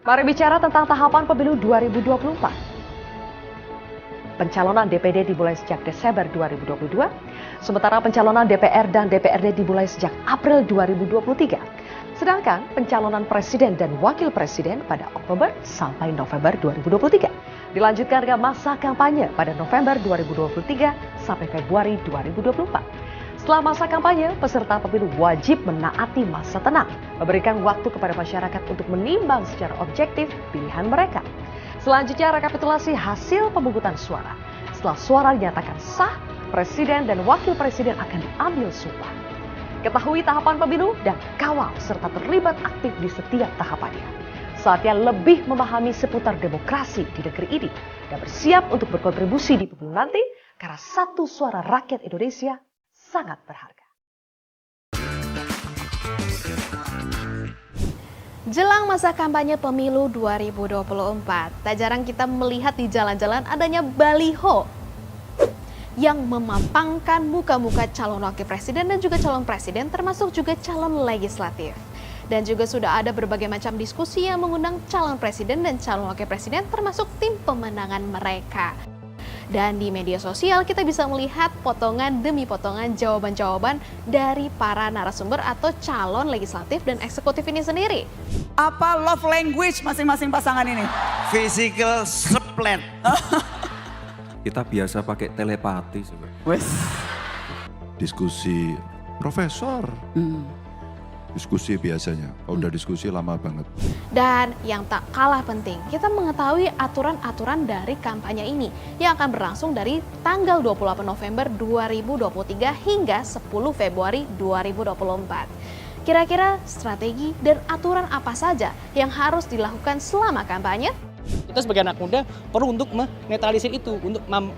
Mari bicara tentang tahapan pemilu 2024. Pencalonan DPD dimulai sejak Desember 2022, sementara pencalonan DPR dan DPRD dimulai sejak April 2023. Sedangkan pencalonan presiden dan wakil presiden pada Oktober sampai November 2023. Dilanjutkan dengan masa kampanye pada November 2023 sampai Februari 2024. Setelah masa kampanye, peserta pemilu wajib menaati masa tenang, memberikan waktu kepada masyarakat untuk menimbang secara objektif pilihan mereka. Selanjutnya rekapitulasi hasil pemungutan suara. Setelah suara dinyatakan sah, presiden dan wakil presiden akan diambil sumpah. Ketahui tahapan pemilu dan kawal serta terlibat aktif di setiap tahapannya. Saatnya lebih memahami seputar demokrasi di negeri ini dan bersiap untuk berkontribusi di pemilu nanti karena satu suara rakyat Indonesia sangat berharga. Jelang masa kampanye pemilu 2024, tak jarang kita melihat di jalan-jalan adanya baliho yang memampangkan muka-muka calon wakil presiden dan juga calon presiden, termasuk juga calon legislatif. Dan juga sudah ada berbagai macam diskusi yang mengundang calon presiden dan calon wakil presiden, termasuk tim pemenangan mereka. Dan di media sosial kita bisa melihat potongan demi potongan jawaban-jawaban dari para narasumber atau calon legislatif dan eksekutif ini sendiri. Apa love language masing-masing pasangan ini? Physical split. Kita biasa pakai telepati sebenarnya. Wes. Diskusi profesor. Diskusi biasanya, kalau udah diskusi lama banget. Dan yang tak kalah penting, kita mengetahui aturan-aturan dari kampanye ini yang akan berlangsung dari tanggal 28 November 2023 hingga 10 Februari 2024. Kira-kira strategi dan aturan apa saja yang harus dilakukan selama kampanye? Kita sebagai anak muda perlu untuk menetralisir itu,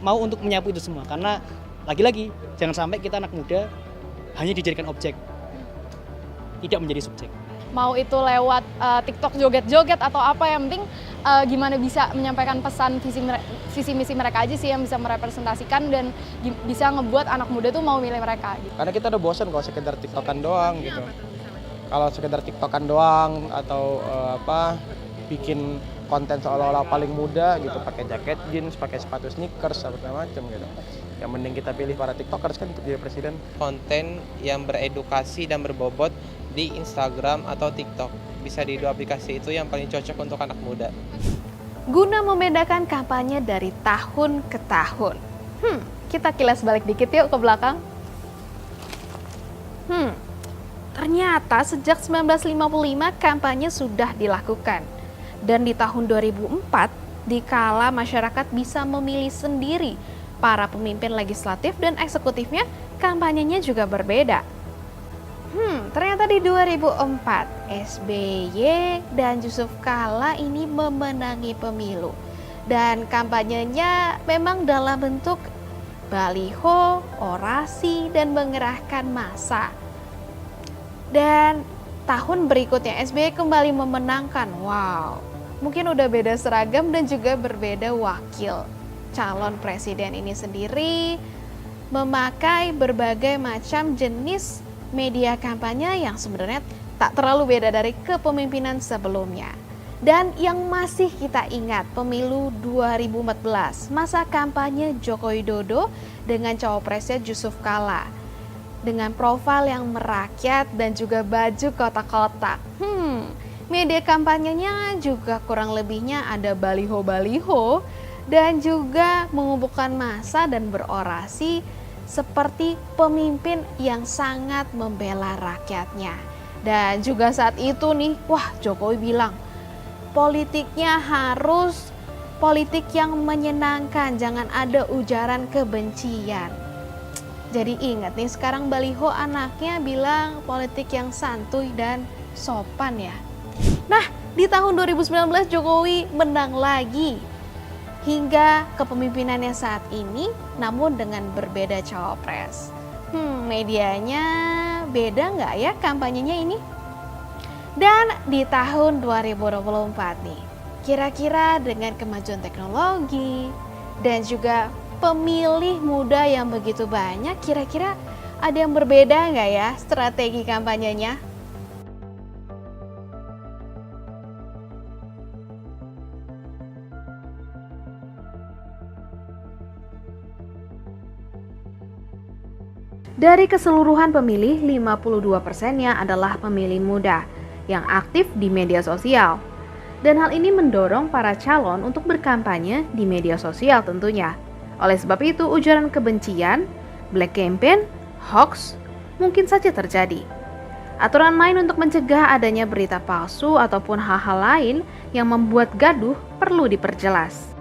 mau untuk menyapu itu semua. Karena lagi-lagi jangan sampai kita anak muda hanya dijadikan objek, tidak menjadi subjek. Mau itu lewat TikTok joget-joget atau apa, yang penting gimana bisa menyampaikan pesan visi misi mereka aja sih yang bisa merepresentasikan dan bisa ngebuat anak muda tuh mau milih mereka gitu. Karena kita udah bosan kalau sekedar TikTokan doang gitu. Kalau sekedar TikTokan doang atau bikin konten seolah-olah paling muda gitu, pakai jaket jeans, pakai sepatu sneakers, segala macam gitu. Yang mending kita pilih para TikTokers kan untuk jadi presiden. Konten yang beredukasi dan berbobot di Instagram atau TikTok. Bisa di dua aplikasi itu yang paling cocok untuk anak muda. Guna membedakan kampanye dari tahun ke tahun. Kita kilas balik dikit yuk ke belakang. Ternyata sejak 1955 kampanye sudah dilakukan. Dan di tahun 2004, dikala masyarakat bisa memilih sendiri para pemimpin legislatif dan eksekutifnya, kampanyenya juga berbeda. Ternyata di 2004, SBY dan Yusuf Kala ini memenangi pemilu. Dan kampanyenya memang dalam bentuk baliho, orasi, dan mengerahkan massa. Dan tahun berikutnya SBY kembali memenangkan. Wow, mungkin udah beda seragam dan juga berbeda wakil. Calon presiden ini sendiri memakai berbagai macam jenis media kampanye yang sebenarnya tak terlalu beda dari kepemimpinan sebelumnya. Dan yang masih kita ingat, pemilu 2014, masa kampanye Joko Widodo dengan cawapresnya Yusuf Kala. Dengan profil yang merakyat dan juga baju kotak-kotak. Media kampanyenya juga kurang lebihnya ada baliho-baliho dan juga mengumpulkan massa dan berorasi seperti pemimpin yang sangat membela rakyatnya. Dan juga saat itu nih, Jokowi bilang politiknya harus politik yang menyenangkan, jangan ada ujaran kebencian. Jadi ingat nih, sekarang baliho anaknya bilang politik yang santuy dan sopan ya. Nah, di tahun 2019 Jokowi menang lagi hingga kepemimpinannya saat ini, namun dengan berbeda cawapres. Medianya beda nggak ya kampanyenya ini? Dan di tahun 2024 nih, kira-kira dengan kemajuan teknologi dan juga pemilih muda yang begitu banyak, kira-kira ada yang berbeda nggak ya strategi kampanyenya? Dari keseluruhan pemilih, 52%-nya adalah pemilih muda yang aktif di media sosial. Dan hal ini mendorong para calon untuk berkampanye di media sosial tentunya. Oleh sebab itu, ujaran kebencian, black campaign, hoax mungkin saja terjadi. Aturan main untuk mencegah adanya berita palsu ataupun hal-hal lain yang membuat gaduh perlu diperjelas.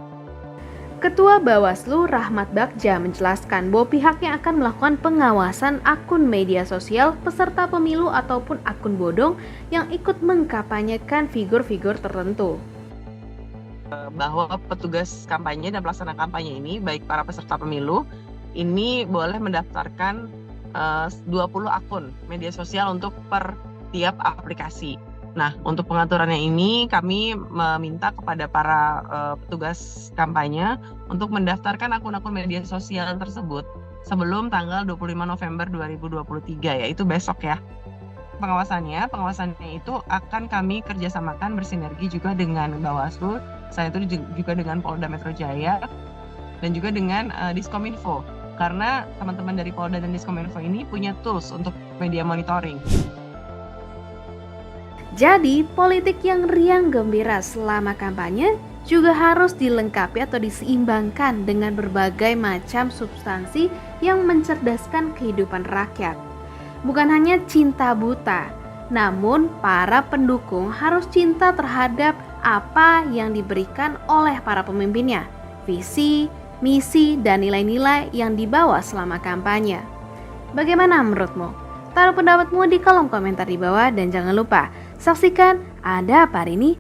Ketua Bawaslu Rahmat Bagja menjelaskan bahwa pihaknya akan melakukan pengawasan akun media sosial peserta pemilu ataupun akun bodong yang ikut mengkampanyekan figur-figur tertentu. Bahwa petugas kampanye dan pelaksana kampanye ini, baik para peserta pemilu, ini boleh mendaftarkan 20 akun media sosial untuk per tiap aplikasi. Nah, untuk pengaturannya ini kami meminta kepada para petugas kampanye untuk mendaftarkan akun-akun media sosial tersebut sebelum tanggal 25 November 2023, yaitu besok ya. Pengawasannya itu akan kami kerjasamakan bersinergi juga dengan Bawaslu, selain itu juga dengan Polda Metro Jaya, dan juga dengan Diskominfo. Karena teman-teman dari Polda dan Diskominfo ini punya tools untuk media monitoring. Jadi, politik yang riang gembira selama kampanye juga harus dilengkapi atau diseimbangkan dengan berbagai macam substansi yang mencerdaskan kehidupan rakyat. Bukan hanya cinta buta, namun para pendukung harus cinta terhadap apa yang diberikan oleh para pemimpinnya, visi, misi, dan nilai-nilai yang dibawa selama kampanye. Bagaimana menurutmu? Taruh pendapatmu di kolom komentar di bawah dan jangan lupa saksikan Ada Apa Hari Ini